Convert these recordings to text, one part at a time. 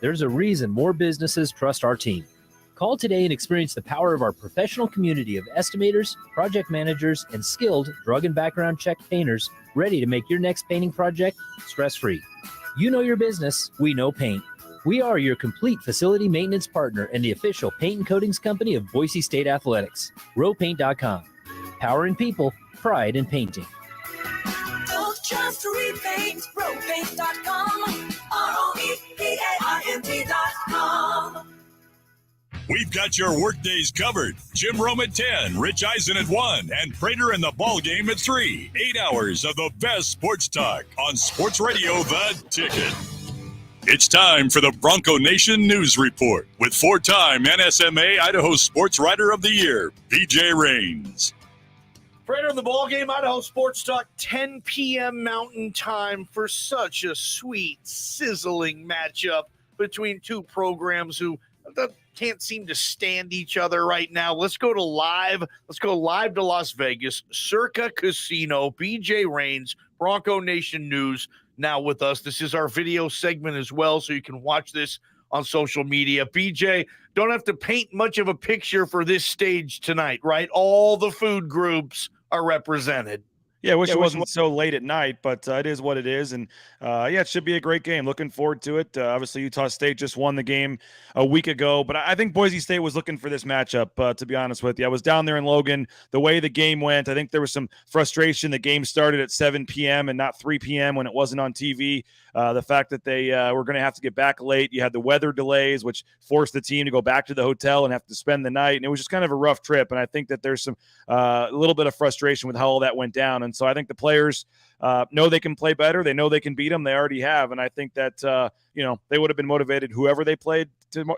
There's a reason more businesses trust our team. Call today and experience the power of our professional community of estimators, project managers, and skilled drug and background check painters ready to make your next painting project stress-free. You know your business, we know paint. We are your complete facility maintenance partner and the official paint and coatings company of Boise State Athletics. RowPaint.com. Powering people, pride in painting. Don't just repaint. RowPaint.com. ROEPAINT.com. We've got your workdays covered. Jim Rome at 10, Rich Eisen at 1, and Prater in the ball game at 3. 8 hours of the best sports talk on Sports Radio The Ticket. It's time for the Bronco Nation News Report with 4-time NSMA Idaho Sports Writer of the Year, BJ Rains. Prater in the ball game, Idaho Sports Talk, 10 p.m. Mountain Time for such a sweet, sizzling matchup between two programs who can't seem to stand each other right now. Let's go live to Las Vegas. Circa Casino, BJ Rains, Bronco Nation News, now with us. This is our video segment as well, so you can watch this on social media. BJ, don't have to paint much of a picture for this stage tonight, right? All the food groups are represented. Yeah, I wish it wasn't so late at night, but it is what it is. And, it should be a great game. Looking forward to it. Obviously, Utah State just won the game a week ago, but I think Boise State was looking for this matchup, to be honest with you. I was down there in Logan. The way the game went, I think there was some frustration. The game started at 7 p.m. and not 3 p.m. when it wasn't on TV. The fact that they were going to have to get back late. You had the weather delays, which forced the team to go back to the hotel and have to spend the night. And it was just kind of a rough trip. And I think that there's some a little bit of frustration with how all that went down. And so I think the players know they can play better. They know they can beat them. They already have. And I think that, they would have been motivated whoever they played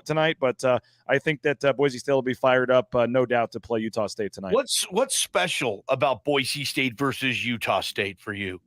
tonight. But I think that Boise State will be fired up, no doubt, to play Utah State tonight. What's special about Boise State versus Utah State for you?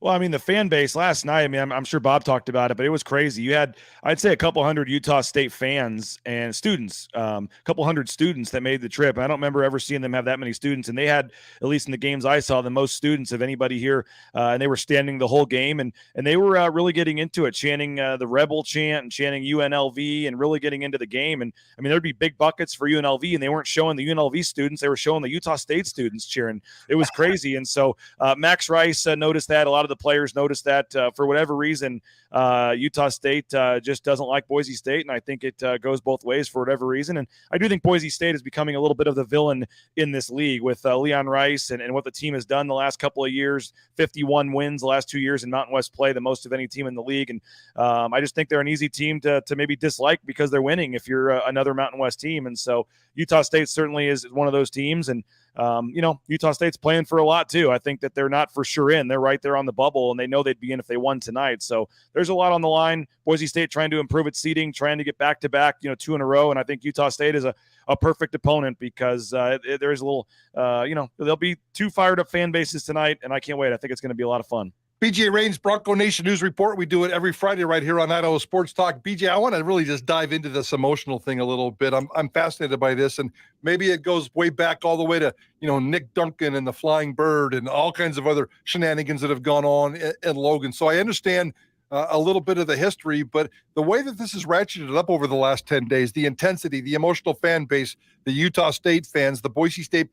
Well, I mean, the fan base last night, I'm sure Bob talked about it, but it was crazy. You had, I'd say, a couple hundred Utah State fans and students, a couple hundred students that made the trip. I don't remember ever seeing them have that many students, and they had, at least in the games I saw, the most students of anybody here, and they were standing the whole game, and they were really getting into it, chanting the Rebel chant and chanting UNLV and really getting into the game. And, I mean, there'd be big buckets for UNLV, and they weren't showing the UNLV students. They were showing the Utah State students cheering. It was crazy. And so Max Rice noticed that. A lot of the players noticed that. For whatever reason, Utah State just doesn't like Boise State, and I think it goes both ways for whatever reason. And I do think Boise State is becoming a little bit of the villain in this league with Leon Rice and what the team has done the last couple of years. 51 wins the last 2 years in Mountain West play, the most of any team in the league. And I just think they're an easy team to maybe dislike because they're winning if you're another Mountain West team. And so Utah State certainly is one of those teams. And Utah State's playing for a lot too. I think that they're not for sure in. They're right there on the bubble, and they know they'd be in if they won tonight. So there's a lot on the line. Boise State trying to improve its seeding, trying to get back-to-back, 2 in a row. And I think Utah State is a perfect opponent because there is a little, there'll be 2 fired-up fan bases tonight, and I can't wait. I think it's going to be a lot of fun. BJ Rains, Bronco Nation News Report. We do it every Friday right here on Idaho Sports Talk. BJ, I want to really just dive into this emotional thing a little bit. I'm fascinated by this, and maybe it goes way back all the way to, Nick Duncan and the Flying Bird and all kinds of other shenanigans that have gone on in Logan. So I understand a little bit of the history, but the way that this has ratcheted up over the last 10 days, the intensity, the emotional fan base, the Utah State fans, the Boise State,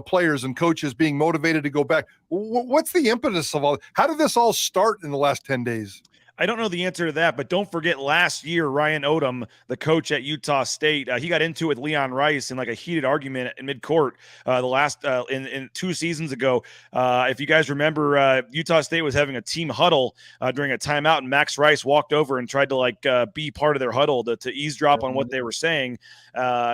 players and coaches being motivated to go back. What's the impetus of all? How did this all start in the last 10 days? I don't know the answer to that, but don't forget last year, Ryan Odom, the coach at Utah State, he got into it with Leon Rice in like a heated argument in midcourt in 2 seasons ago. If you guys remember, Utah State was having a team huddle during a timeout, and Max Rice walked over and tried to be part of their huddle to eavesdrop on what they were saying,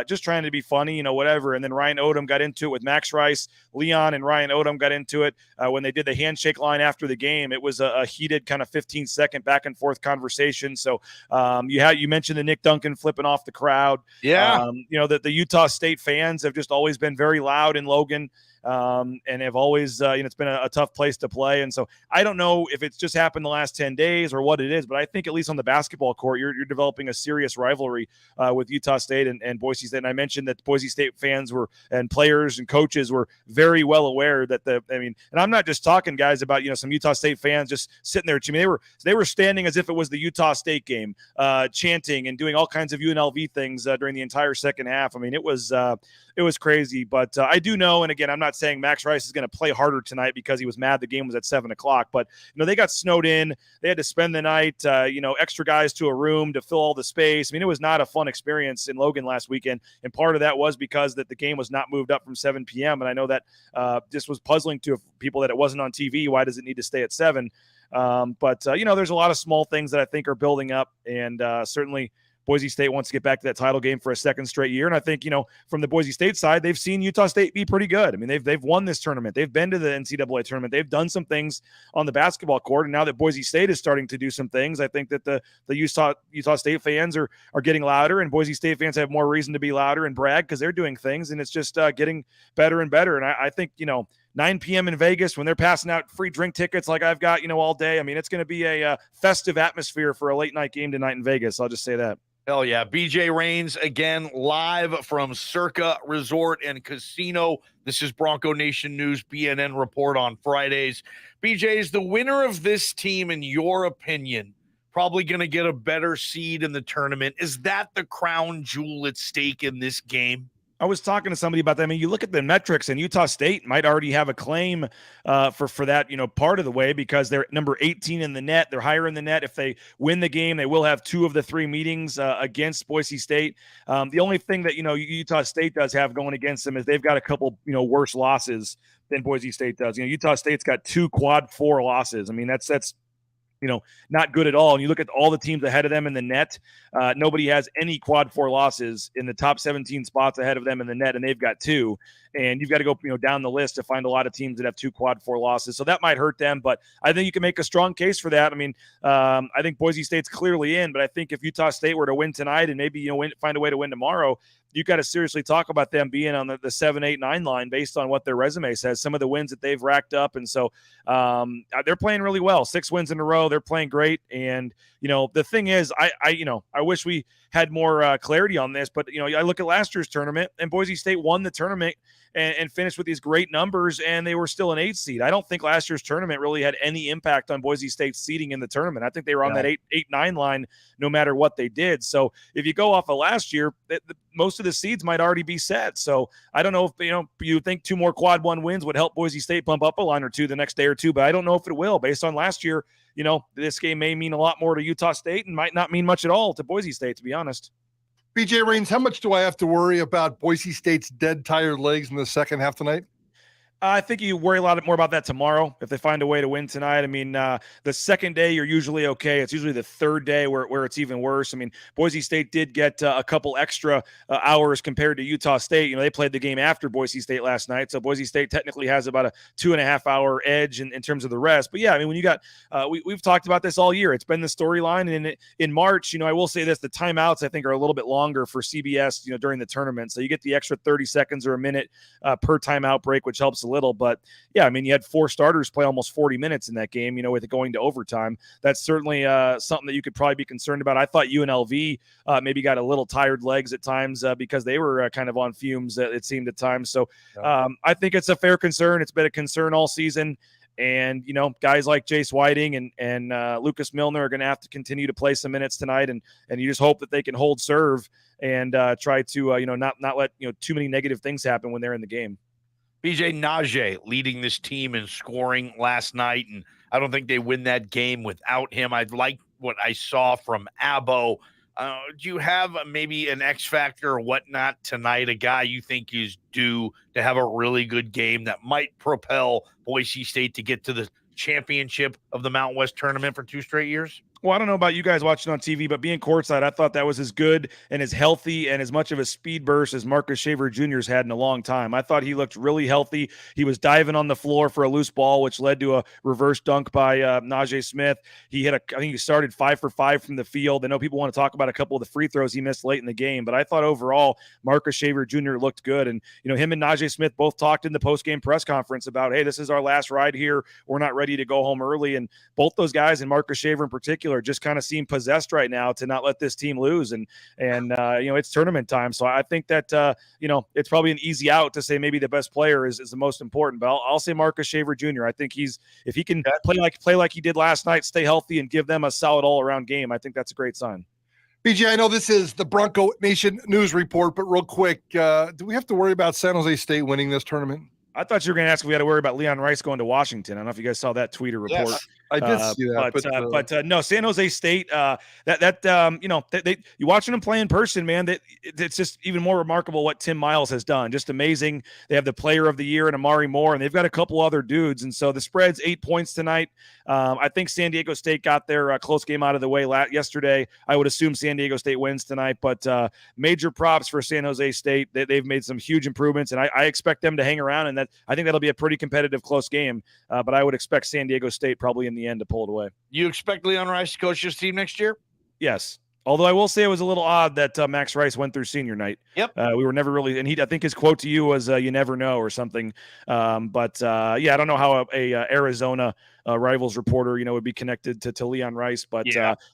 just trying to be funny, whatever. And then Ryan Odom got into it with Max Rice. Leon and Ryan Odom got into it when they did the handshake line after the game. It was a heated kind of 15-second back and forth conversation. So you mentioned the Nick Duncan flipping off the crowd. Yeah. That the Utah State fans have just always been very loud in Logan. and have always, it's been a tough place to play. And so I don't know if it's just happened the last 10 days or what it is, but I think at least on the basketball court, you're developing a serious rivalry with Utah State and Boise State. And I mentioned that Boise State fans and players and coaches were very well aware that and I'm not just talking, guys, about, some Utah State fans just sitting there. I mean, they were standing as if it was the Utah State game, chanting and doing all kinds of UNLV things during the entire second half. I mean, it was crazy, but I do know, and again, I'm not saying Max Rice is going to play harder tonight because he was mad the game was at 7:00, but they got snowed in. They had to spend the night, extra guys to a room to fill all the space. I mean, it was not a fun experience in Logan last weekend, and part of that was because that the game was not moved up from 7 p.m. And I know that this was puzzling to people that it wasn't on TV. Why does it need to stay at 7? But there's a lot of small things that I think are building up, and certainly Boise State wants to get back to that title game for a second straight year. And I think, from the Boise State side, they've seen Utah State be pretty good. I mean, they've won this tournament. They've been to the NCAA tournament. They've done some things on the basketball court. And now that Boise State is starting to do some things, I think that the Utah State fans are getting louder, and Boise State fans have more reason to be louder and brag because they're doing things. And it's just getting better and better. And I think, 9 p.m. in Vegas, when they're passing out free drink tickets like I've got, all day. I mean, it's going to be a festive atmosphere for a late night game tonight in Vegas. I'll just say that. Hell yeah. BJ Rains again, live from Circa Resort and Casino. This is Bronco Nation News BNN Report on Fridays. BJ, is the winner of this team, in your opinion, probably going to get a better seed in the tournament? Is that the crown jewel at stake in this game? I was talking to somebody about that. I mean, you look at the metrics, and Utah State might already have a claim for that, part of the way, because they're number 18 in the net. They're higher in the net. If they win the game, they will have 2 of the 3 meetings against Boise State. The only thing that, Utah State does have going against them is they've got a couple, worse losses than Boise State does. Utah State's got 2 quad 4 losses. I mean, that's not good at all. And you look at all the teams ahead of them in the net, nobody has any quad 4 losses in the top 17 spots ahead of them in the net, and they've got 2. And you've got to go, down the list to find a lot of teams that have 2 quad 4 losses. So that might hurt them, but I think you can make a strong case for that. I mean, I think Boise State's clearly in, but I think if Utah State were to win tonight and maybe, find a way to win tomorrow, you got to seriously talk about them being on the 7, 8, 9 line based on what their resume says, some of the wins that they've racked up. And so they're playing really well. 6 wins in a row. They're playing great. And, the thing is, I wish we had more clarity on this, but, I look at last year's tournament, and Boise State won the tournament and finished with these great numbers, and they were still an 8 seed. I don't think last year's tournament really had any impact on Boise State's seeding in the tournament. I think they were on that 8, 9 line no matter what they did. So if you go off of last year, most of the seeds might already be set. So I don't know if, you think 2 more quad 1 wins would help Boise State bump up a line or 2 the next day or 2, but I don't know if it will. Based on last year, this game may mean a lot more to Utah State and might not mean much at all to Boise State, to be honest. BJ Rains, how much do I have to worry about Boise State's dead, tired legs in the second half tonight? I think you worry a lot more about that tomorrow if they find a way to win tonight. I mean, the second day, you're usually okay. It's usually the third day where it's even worse. I mean, Boise State did get a couple extra hours compared to Utah State. They played the game after Boise State last night. So Boise State technically has about a 2.5-hour edge in terms of the rest. But yeah, I mean, when you got, we've talked about this all year. It's been the storyline. And in March, I will say this, the timeouts, I think, are a little bit longer for CBS, during the tournament. So you get the extra 30 seconds or a minute per timeout break, which helps a little. But yeah, I mean, you had 4 starters play almost 40 minutes in that game, with it going to overtime. That's certainly something that you could probably be concerned about. I thought UNLV maybe got a little tired legs at times because they were kind of on fumes, it seemed at times. So I think it's a fair concern. It's been a concern all season. And, guys like Jace Whiting and Lucas Milner are going to have to continue to play some minutes tonight. And you just hope that they can hold serve and try to, not let, too many negative things happen when they're in the game. BJ Najee leading this team in scoring last night, and I don't think they win that game without him. I like what I saw from Abo. Do you have maybe an X factor or whatnot tonight, a guy you think is due to have a really good game that might propel Boise State to get to the championship of the Mountain West tournament for 2 straight years? Well, I don't know about you guys watching on TV, but being courtside, I thought that was as good and as healthy and as much of a speed burst as Marcus Shaver Jr.'s had in a long time. I thought he looked really healthy. He was diving on the floor for a loose ball, which led to a reverse dunk by Najee Smith. I think he started 5 for 5 from the field. I know people want to talk about a couple of the free throws he missed late in the game, but I thought overall Marcus Shaver Jr. looked good. And, him and Najee Smith both talked in the post-game press conference about, hey, this is our last ride here. We're not ready to go home early. And both those guys, and Marcus Shaver in particular, just kind of seem possessed right now to not let this team lose. And it's tournament time. So I think that, it's probably an easy out to say maybe the best player is the most important, but I'll say Marcus Shaver Jr. I think if he can play like he did last night, stay healthy and give them a solid all around game, I think that's a great sign. BJ, I know this is the Bronco Nation news report, but real quick, do we have to worry about San Jose State winning this tournament? I thought you were going to ask if we had to worry about Leon Rice going to Washington. I don't know if you guys saw that tweet or report. Yes, I did see that. But no, San Jose State. You watching them play in person, man. It's just even more remarkable what Tim Miles has done. Just amazing. They have the Player of the Year and Amari Moore, and they've got a couple other dudes. And so the spread's 8 points tonight. I think San Diego State got their close game out of the way yesterday. I would assume San Diego State wins tonight. But major props for San Jose State. They've made some huge improvements, and I expect them to hang around. And I think that'll be a pretty competitive, close game. But I would expect San Diego State probably in the end to pull it away. You expect Leon Rice to coach this team next year? Yes. Although I will say it was a little odd that Max Rice went through senior night. Yep. We were never really, and I think his quote to you was, you never know or something. I don't know how a Arizona Rivals reporter, would be connected to Leon Rice, but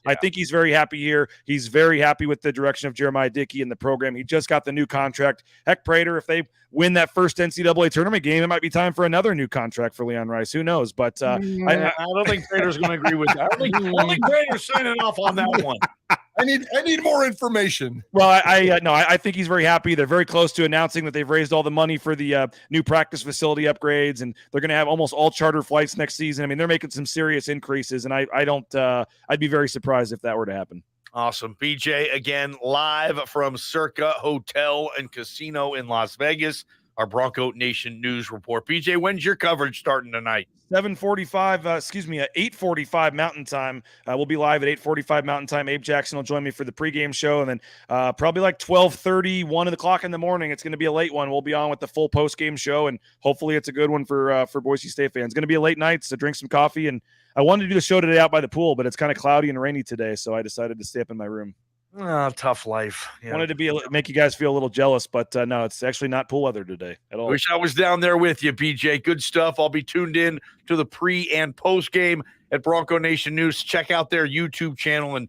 I think he's very happy here. He's very happy with the direction of Jeremiah Dickey and the program. He just got the new contract. Heck, Prater, if they win that first NCAA tournament game, it might be time for another new contract for Leon Rice. Who knows? But I don't think Prater's going to agree with that. I don't think Prater's signing off on that one. I need more information. Well, I think he's very happy. They're very close to announcing that they've raised all the money for the new practice facility upgrades, and they're going to have almost all charter flights next season. I mean, they're making some serious increases, and I'd be very surprised if that were to happen. Awesome. BJ, again, live from Circa Hotel and Casino in Las Vegas, our Bronco Nation news report. BJ, when's your coverage starting tonight? 8:45 Mountain Time. We'll be live at 8:45 Mountain Time. Abe Jackson will join me for the pregame show, and then probably like 12:30, 1 o'clock in the morning. It's going to be a late one. We'll be on with the full postgame show, and hopefully it's a good one for Boise State fans. It's going to be a late night, so drink some coffee. And I wanted to do the show today out by the pool, but it's kind of cloudy and rainy today, so I decided to stay up in my room. Oh, tough life. Yeah. Wanted to make you guys feel a little jealous, but no, it's actually not pool weather today at all. Wish I was down there with you, BJ. Good stuff. I'll be tuned in to the pre and post game at Bronco Nation News. Check out their YouTube channel and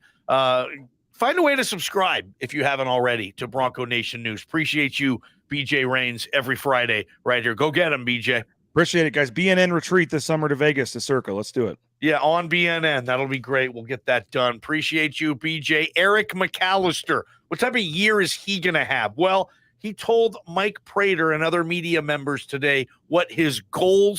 find a way to subscribe if you haven't already to Bronco Nation News. Appreciate you, BJ Rains, every Friday right here. Go get him, BJ. Appreciate it, guys. BNN retreat this summer to Vegas to Circa. Let's do it. Yeah, on BNN. That'll be great. We'll get that done. Appreciate you, BJ. Eric McAllister. What type of year is he going to have? Well, he told Mike Prater and other media members today what his goals